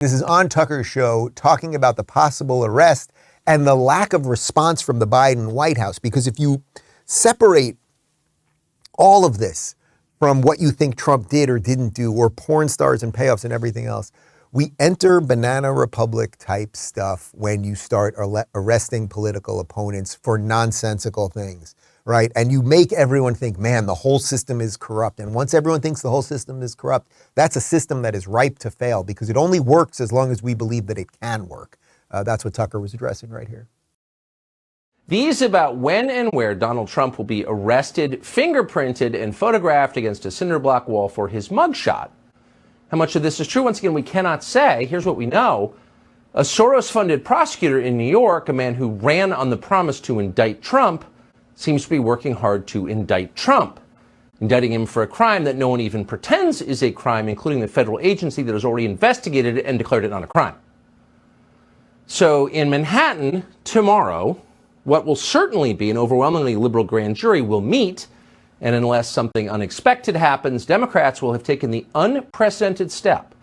This is on Tucker's show talking about the possible arrest and the lack of response from the Biden White House. Because if you separate all of this from what you think Trump did or didn't do, or porn stars and payoffs and everything else, we enter Banana Republic type stuff when you start arresting political opponents for nonsensical things, right? And you make everyone think, man, the whole system is corrupt. And once everyone thinks the whole system is corrupt, that's a system that is ripe to fail because it only works as long as we believe that it can work. That's what Tucker was addressing right here. These about when and where Donald Trump will be arrested, fingerprinted, and photographed against a cinder block wall for his mugshot. How much of this is true? Once again, we cannot say. Here's what we know. A Soros-funded prosecutor in New York, a man who ran on the promise to indict Trump, seems to be working hard to indict Trump, indicting him for a crime that no one even pretends is a crime, including the federal agency that has already investigated it and declared it not a crime. So in Manhattan tomorrow, what will certainly be an overwhelmingly liberal grand jury will meet, and unless something unexpected happens, Democrats will have taken the unprecedented step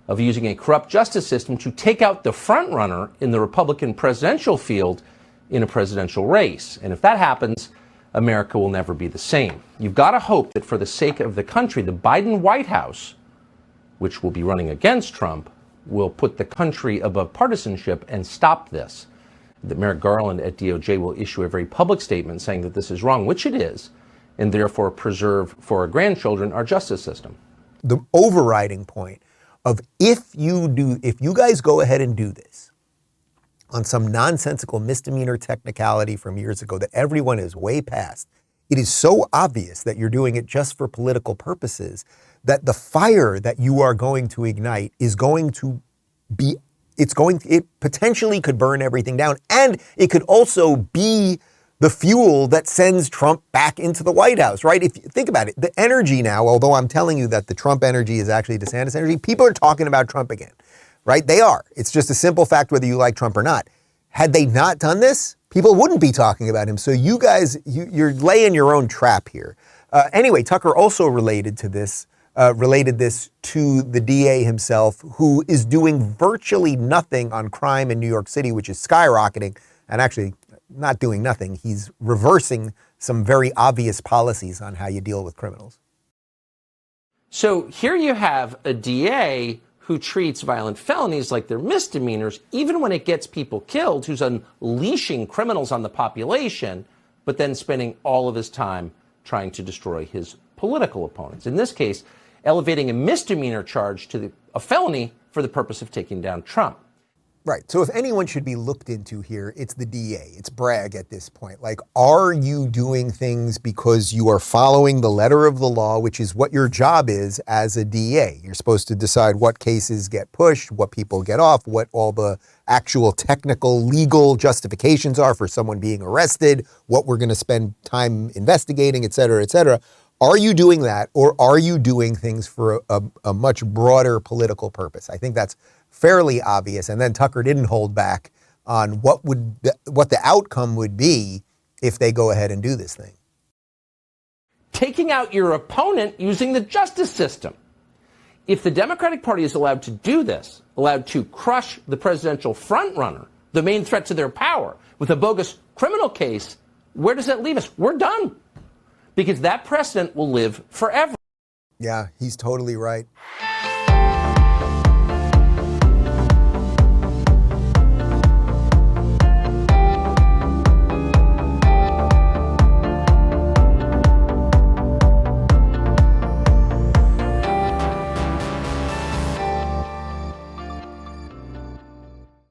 of using a corrupt justice system to take out the frontrunner in the Republican presidential field in a presidential race. And if that happens, America will never be the same. You've got to hope that for the sake of the country, the Biden White House, which will be running against Trump, will put the country above partisanship and stop this. That Merrick Garland at DOJ will issue a very public statement saying that this is wrong, which it is, and therefore preserve for our grandchildren our justice system. The overriding point of if you guys go ahead and do this on some nonsensical misdemeanor technicality from years ago that everyone is way past, it is so obvious that you're doing it just for political purposes that the fire that you are going to ignite is going to be, it potentially could burn everything down. And it could also be the fuel that sends Trump back into the White House, right? If you think about it, the energy now, although I'm telling you that the Trump energy is actually DeSantis energy, people are talking about Trump again, right? They are. It's just a simple fact whether you like Trump or not. Had they not done this, people wouldn't be talking about him. So you guys, you're laying your own trap here. Anyway, Tucker also related this to the DA himself, who is doing virtually nothing on crime in New York City, which is skyrocketing, and actually not doing nothing. He's reversing some very obvious policies on how you deal with criminals. So here you have a DA who treats violent felonies like they're misdemeanors, even when it gets people killed, who's unleashing criminals on the population, but then spending all of his time trying to destroy his political opponents. In this case, elevating a misdemeanor charge to a felony for the purpose of taking down Trump. Right. So if anyone should be looked into here, it's the DA. It's Bragg at this point. Like, are you doing things because you are following the letter of the law, which is what your job is as a DA? You're supposed to decide what cases get pushed, what people get off, what all the actual technical legal justifications are for someone being arrested, what we're going to spend time investigating, et cetera, et cetera. Are you doing that, or are you doing things for a much broader political purpose? I think that's fairly obvious. And then Tucker didn't hold back on what the outcome would be if they go ahead and do this thing. Taking out your opponent using the justice system. If the Democratic Party is allowed to do this, allowed to crush the presidential frontrunner, the main threat to their power, with a bogus criminal case, where does that leave us? We're done. Because that precedent will live forever. Yeah, he's totally right.